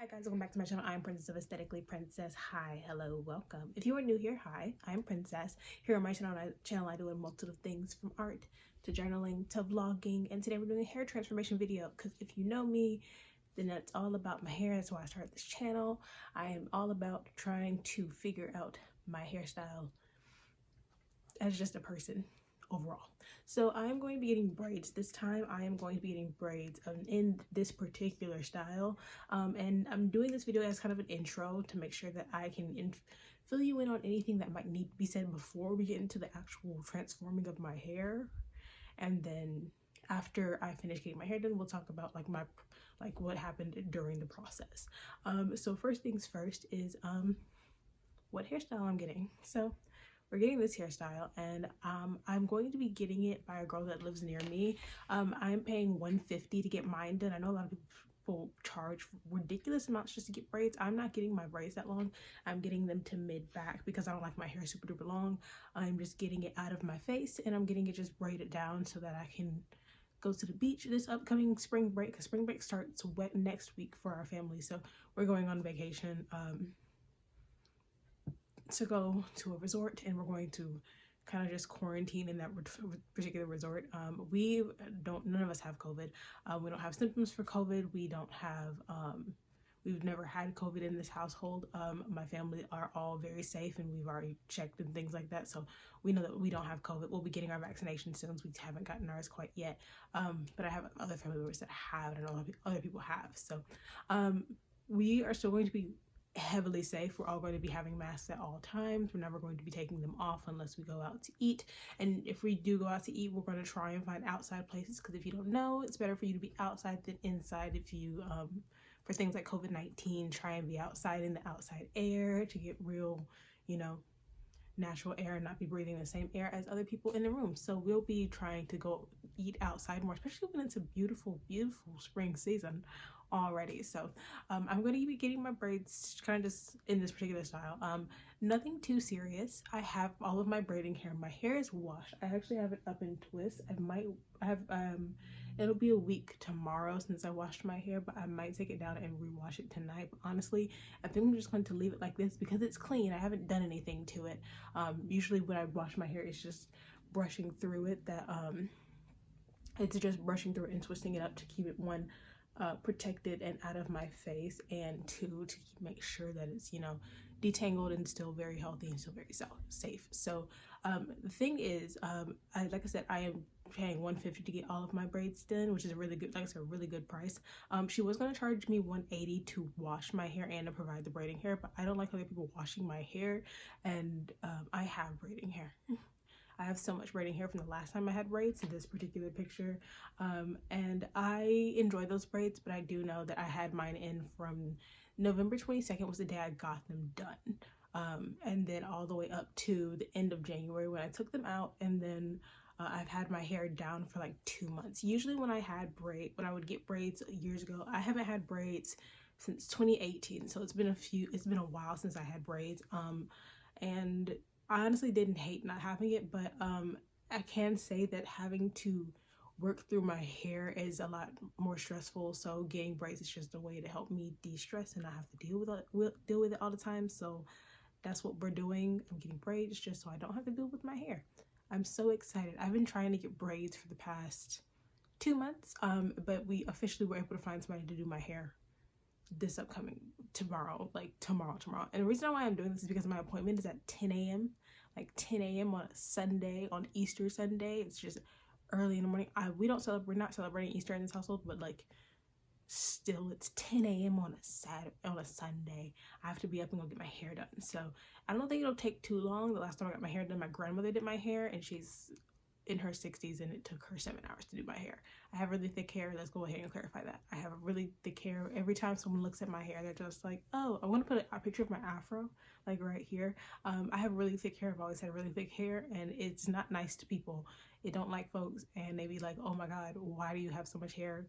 Hi guys, welcome back to my channel. I'm Princess of Aesthetically Princess. Hi, hello, welcome. If you are new here, hi, I'm Princess. Here on my channel I do a multitude of things from art to journaling to vlogging, and today we're doing a hair transformation video because if you know me, then that's all about my hair. That's why I started this channel. I am all about trying to figure out my hairstyle as just a person overall. So I'm going to be getting braids this time. I am going to be getting braids in this particular style, and I'm doing this video as kind of an intro to make sure that I can fill you in on anything that might need to be said before we get into the actual transforming of my hair. And then after I finish getting my hair done, we'll talk about like what happened during the process. So first things first is what hairstyle I'm getting. So we're getting this hairstyle, and I'm going to be getting it by a girl that lives near me. I'm paying $150 to get mine done. I know a lot of people charge ridiculous amounts just to get braids. I'm not getting my braids that long. I'm getting them to mid back because I don't like my hair super duper long. I'm just getting it out of my face, and I'm getting it just braided down so that I can go to the beach this upcoming spring break, because spring break starts next week for our family. So we're going on vacation to go to a resort, and we're going to kind of just quarantine in that particular resort. None of us have COVID. We don't have symptoms for COVID. We've never had COVID in this household. My family are all very safe, and we've already checked and things like that. So we know that we don't have COVID. We'll be getting our vaccination soon. We haven't gotten ours quite yet. But I have other family members that have, and I know other people have. So we are still going to be heavily safe. We're all going to be having masks at all times. We're never going to be taking them off unless we go out to eat. And if we do go out to eat, we're going to try and find outside places, because if you don't know, it's better for you to be outside than inside. If you for things like COVID-19, try and be outside in the outside air to get real, natural air, and not be breathing the same air as other people in the room. So we'll be trying to go eat outside more, especially when it's a beautiful spring season already. So I'm going to be getting my braids kind of just in this particular style. Nothing too serious. I have all of my braiding hair. My hair is washed. I actually have it up in twists. It'll be a week tomorrow since I washed my hair, but I might take it down and rewash it tonight. But honestly, I think I'm just going to leave it like this because it's clean. I haven't done anything to it. Usually when I wash my hair, it's just brushing through it. It's just brushing through it and twisting it up to keep it protected and out of my face, and two, to make sure that it's detangled and still very healthy and still very safe. So the thing is, like I said, I am paying $150 to get all of my braids done, which is a really good, like I said, a really good price. She was going to charge me $180 to wash my hair and to provide the braiding hair, but I don't like other people washing my hair, and I have braiding hair. I have so much braiding hair from the last time I had braids to this particular picture, and I enjoy those braids, but I do know that I had mine in from November 22nd was the day I got them done, and then all the way up to the end of January when I took them out, and then I've had my hair down for like 2 months. Usually when I would get braids years ago, I haven't had braids since 2018, so it's been a while since I had braids, and I honestly didn't hate not having it, but I can say that having to work through my hair is a lot more stressful. So getting braids is just a way to help me de-stress and not have to deal with it all the time. So that's what we're doing. I'm getting braids just so I don't have to deal with my hair. I'm so excited. I've been trying to get braids for the past 2 months, but we officially were able to find somebody to do my hair this upcoming tomorrow. And the reason why I'm doing this is because my appointment is at 10 a.m. like 10 a.m. on a Sunday, on Easter Sunday. It's just early in the morning. We're not celebrating Easter in this household, but like still, it's 10 a.m. on a Sunday. I have to be up and go get my hair done. So I don't think it'll take too long. The last time I got my hair done, my grandmother did my hair, and she's in her 60s, and it took her 7 hours to do my hair. I have really thick hair. Let's go ahead and clarify that. I have a really thick hair. Every time someone looks at my hair, they're just like, oh, I want to put a picture of my afro, like right here. I have really thick hair. I've always had really thick hair, and it's not nice to people. It don't like folks, and they be like, oh my God, why do you have so much hair?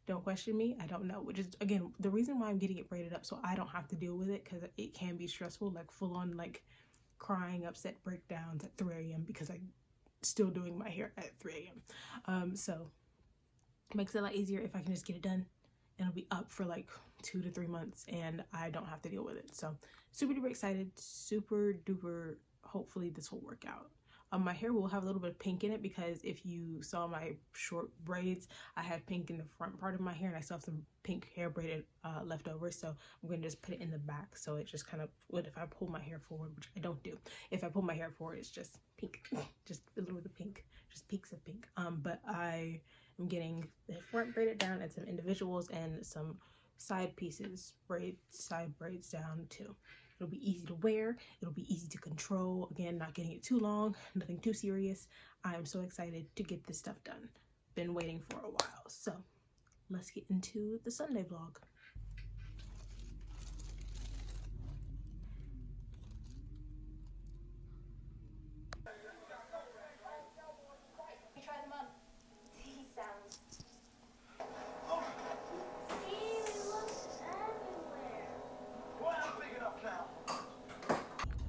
Don't question me. I don't know. Which is, again, the reason why I'm getting it braided up, so I don't have to deal with it, because it can be stressful, like full on like crying, upset breakdowns at 3 a.m. because I still doing my hair at 3 a.m. So it makes it a lot easier if I can just get it done, and it'll be up for like 2 to 3 months and I don't have to deal with it. So super duper excited, super duper, hopefully this will work out. My hair will have a little bit of pink in it because if you saw my short braids, I had pink in the front part of my hair and I still have some pink hair braided left over. So I'm going to just put it in the back. So it just kind of, what if I pull my hair forward, which I don't do. If I pull my hair forward, it's just pink, just a little bit of pink, just peaks of pink. But I am getting the front braided down and some individuals and some side pieces, side braids down too. It'll be easy to wear. It'll be easy to control. Again, not getting it too long, nothing too serious. I am so excited to get this stuff done. Been waiting for a while. So let's get into the Sunday vlog.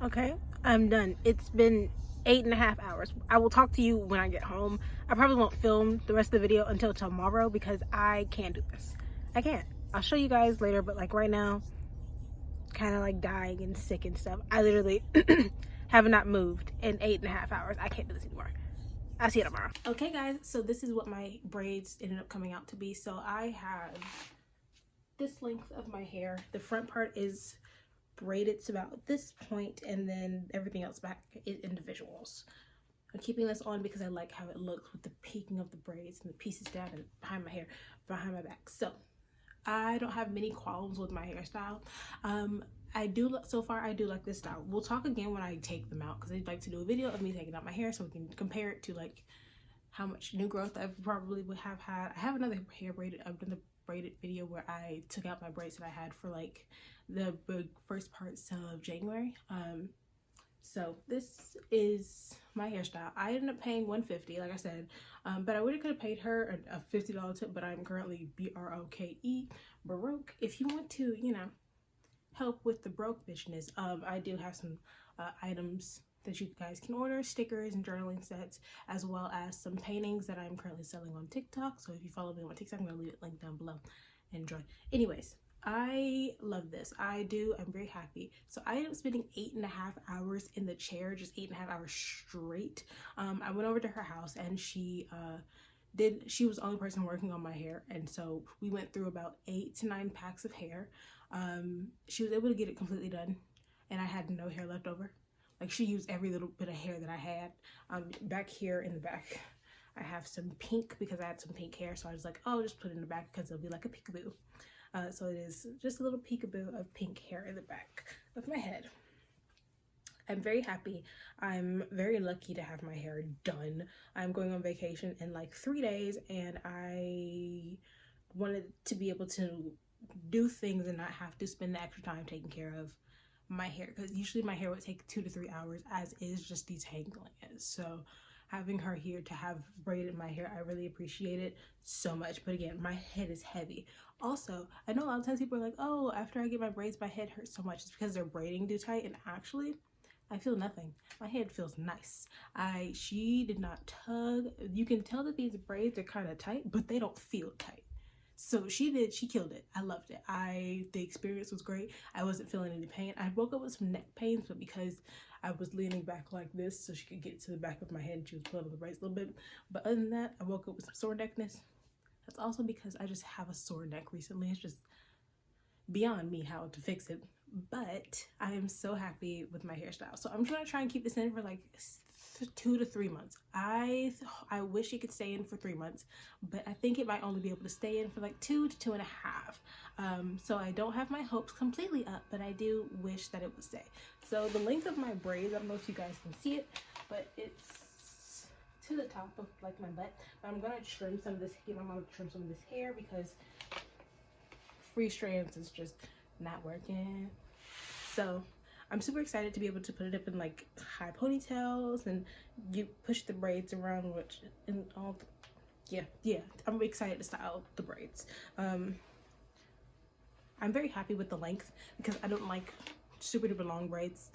Okay, I'm done. It's been 8.5 hours. I will talk to you when I get home. I probably won't film the rest of the video until tomorrow because I can't do this. I can't. I'll show you guys later, but like right now, kind of like dying and sick and stuff. I literally have not moved in 8.5 hours. I can't do this anymore. I'll see you tomorrow. Okay guys, so this is what my braids ended up coming out to be. So I have this length of my hair. The front part is braided to about this point, and then everything else back is individuals. I'm keeping this on because I like how it looks with the peaking of the braids and the pieces down and behind my hair, behind my back. So I don't have many qualms with my hairstyle. So far I do like this style. We'll talk again when I take them out because I'd like to do a video of me taking out my hair so we can compare it to like how much new growth I probably would have had. I have another hair braided. I've done the braided video where I took out my braids that I had for like the first parts of January. So this is my hairstyle. I ended up paying $150, like I said, but I would have could have paid her a $50 tip, but I'm currently broke. If you want to, you know, help with the broke bitchness, I do have some items that you guys can order, stickers and journaling sets, as well as some paintings that I'm currently selling on TikTok. So if you follow me on TikTok, I'm gonna leave it linked down below. Enjoy. Anyways, I love this. I'm very happy. So I ended up spending 8.5 hours in the chair, just 8.5 hours straight. I went over to her house and she was the only person working on my hair. And so we went through about 8 to 9 packs of hair. She was able to get it completely done and I had no hair left over. Like she used every little bit of hair that I had. Back here in the back, I have some pink because I had some pink hair. So I was like, oh, just put it in the back because it'll be like a peekaboo. So it is just a little peekaboo of pink hair in the back of my head. I'm very happy. I'm very lucky to have my hair done. I'm going on vacation in like 3 days and I wanted to be able to do things and not have to spend the extra time taking care of my hair, because usually my hair would take 2 to 3 hours as is, just detangling it. So having her here to have braided my hair, I really appreciate it so much. But again, my head is heavy. Also, I know a lot of times people are like, oh, after I get my braids my head hurts so much. It's because they're braiding too tight, and actually I feel nothing. My head feels nice. She did not tug. You can tell that these braids are kind of tight, but they don't feel tight. So she killed it. I loved it. The experience was great. I wasn't feeling any pain. I woke up with some neck pains, but because I was leaning back like this so she could get to the back of my head and she was pulling on the braids a little bit. But other than that, I woke up with some sore neckness. That's also because I just have a sore neck recently. It's just beyond me how to fix it. But I am so happy with my hairstyle. So I'm gonna try and keep this in for like 2 to 3 months. I wish it could stay in for 3 months, but I think it might only be able to stay in for like 2 to 2.5. So I don't have my hopes completely up, but I do wish that it would stay. So the length of my braids, I don't know if you guys can see it, but it's to the top of like my butt. But I'm gonna trim some of this, get my mom to trim some of this hair because free strands is just not working. So I'm super excited to be able to put it up in like high ponytails and you push the braids around, which and all. Yeah, I'm excited to style the braids. I'm very happy with the length because I don't like super duper long braids.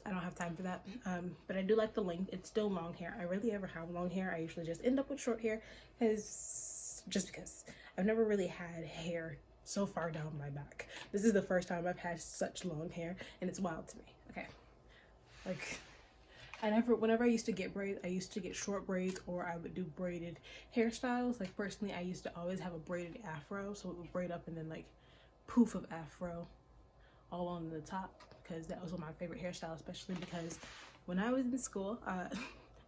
I don't have time for that. But I do like the length. It's still long hair. I rarely ever have long hair. I usually just end up with short hair just because I've never really had hair so far down my back. This is the first time I've had such long hair, and it's wild to me. Okay, like whenever I used to get braids, I used to get short braids, or I would do braided hairstyles. Like personally, I used to always have a braided afro, so it would braid up and then like poof of afro all on the top, because that was my favorite hairstyle, especially because when I was in school, I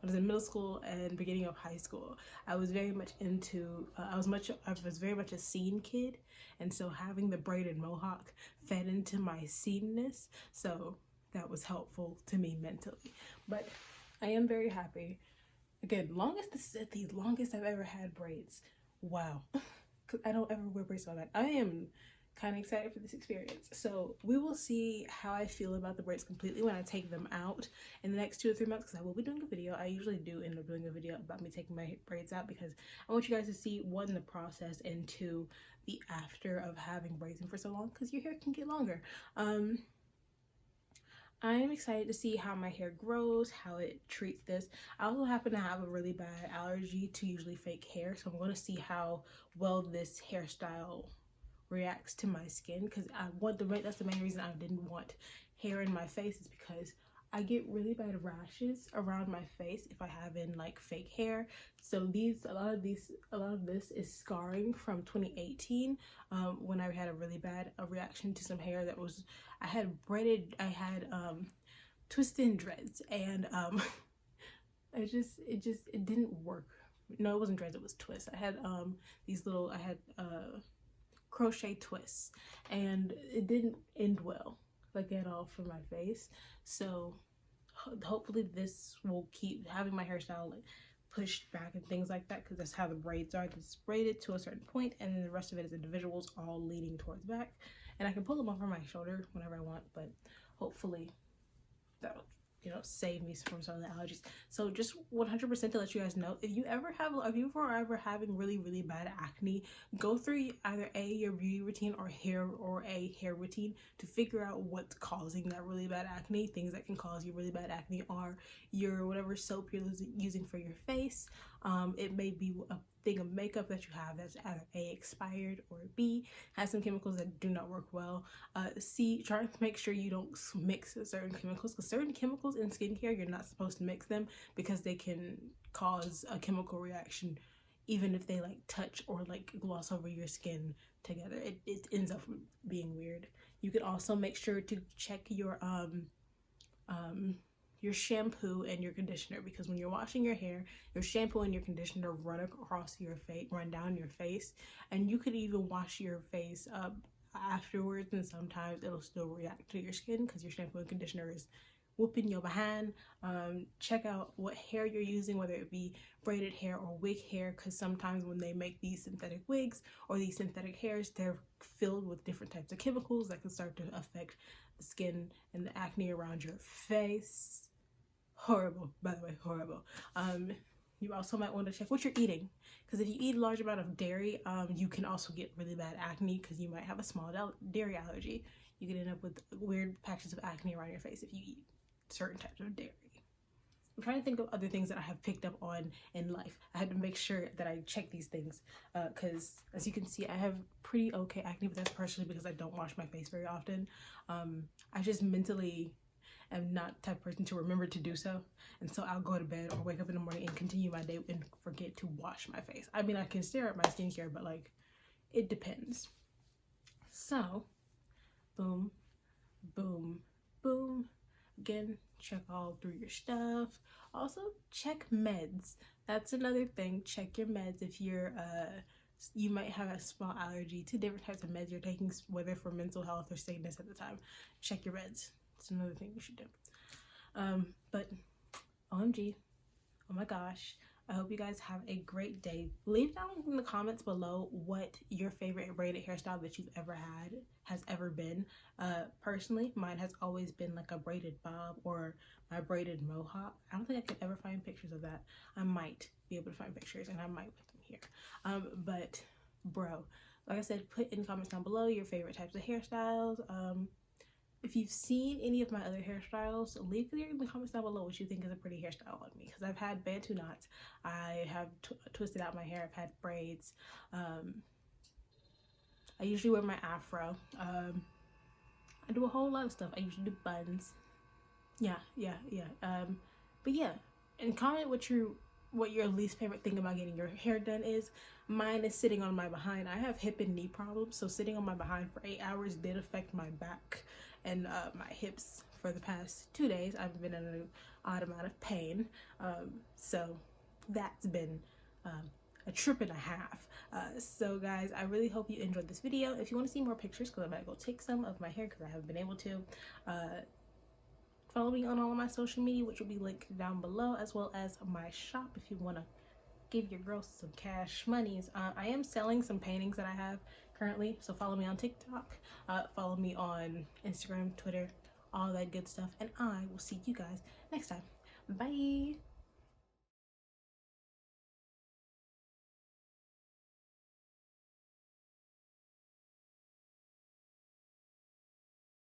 was in middle school and beginning of high school, I was very much into, I was very much a scene kid, and so having the braided mohawk fed into my sceneness, so that was helpful to me mentally. But I am very happy. Again, this is the longest I've ever had braids. Wow, because I don't ever wear braids on that. I am kind of excited for this experience. So we will see how I feel about the braids completely when I take them out in the next 2 or 3 months, because I will be doing a video. I usually do end up doing a video about me taking my braids out, because I want you guys to see, one, the process, and two, the after of having braids in for so long, because your hair can get longer. I am excited to see how my hair grows, how it treats this. I also happen to have a really bad allergy to usually fake hair, so I'm going to see how well this hairstyle reacts to my skin, because that's the main reason I didn't want hair in my face, is because I get really bad rashes around my face if I have in like fake hair. So a lot of this is scarring from 2018, when I had a really bad reaction to some hair that was, I had twisted dreads, and it didn't work. No, it wasn't dreads, it was twists. I had crochet twists, and it didn't end well, like at all, for my face. So hopefully this will keep having my hairstyle like pushed back and things like that, because that's how the braids are. It's braided to a certain point, and then the rest of it is individuals all leading towards back, and I can pull them off from my shoulder whenever I want, but hopefully that'll, save me from some of the allergies. So just 100% to let you guys know, if you are ever having really, really bad acne, go through either your beauty routine or a hair routine to figure out what's causing that really bad acne. Things that can cause you really bad acne are your whatever soap you're using for your face. It may be a thing of makeup that you have that's either A, expired, or B, has some chemicals that do not work well. C, try to make sure you don't mix certain chemicals, because certain chemicals in skincare, you're not supposed to mix them, because they can cause a chemical reaction even if they like touch or like gloss over your skin together. It ends up being weird. You can also make sure to check your shampoo and your conditioner, because when you're washing your hair, your shampoo and your conditioner run down your face, and you could even wash your face up afterwards, and sometimes it'll still react to your skin because your shampoo and conditioner is whooping your behind. Check out what hair you're using, whether it be braided hair or wig hair, because sometimes when they make these synthetic wigs or these synthetic hairs, they're filled with different types of chemicals that can start to affect the skin and the acne around your face. Horrible, by the way, horrible. You also might want to check what you're eating, because if you eat a large amount of dairy, you can also get really bad acne, because you might have a small dairy allergy. You can end up with weird patches of acne around your face if you eat certain types of dairy. I'm trying to think of other things that I have picked up on in life. I had to make sure that I check these things, because as you can see, I have pretty okay acne, but that's partially because I don't wash my face very often. I just mentally am not the type of person to remember to do so, and so I'll go to bed or wake up in the morning and continue my day and forget to wash my face. I mean, I can stare at my skincare, but like, it depends. So boom, boom, boom. Again, check all through your stuff. Also check meds. That's another thing. Check your meds if you might have a small allergy to different types of meds you're taking, whether for mental health or sickness at the time. Check your meds. It's another thing you should do. But OMG, oh my gosh, I hope you guys have a great day. Leave down in the comments below what your favorite braided hairstyle that you've ever had has ever been. Personally, mine has always been like a braided bob or my braided mohawk. I don't think I could ever find pictures of that. I might be able to find pictures, and I might put them here. But bro, like I said, put in the comments down below your favorite types of hairstyles. If you've seen any of my other hairstyles, leave it in the comments down below what you think is a pretty hairstyle on me, because I've had bantu knots, I have twisted out my hair, I've had braids, I usually wear my afro. I do a whole lot of stuff. I usually do buns. Yeah. But yeah, and comment what your least favorite thing about getting your hair done is. Mine is sitting on my behind. I have hip and knee problems, so sitting on my behind for 8 hours did affect my back and my hips for the past 2 days. I've been in an odd amount of pain, so that's been a trip and a half. So guys, I really hope you enjoyed this video. If you want to see more pictures, because I'm gonna go take some of my hair because I haven't been able to, follow me on all of my social media, which will be linked down below, as well as my shop if you want to give your girls some cash monies. I am selling some paintings that I have currently, so follow me on TikTok, follow me on Instagram, Twitter, all that good stuff, and I will see you guys next time. Bye.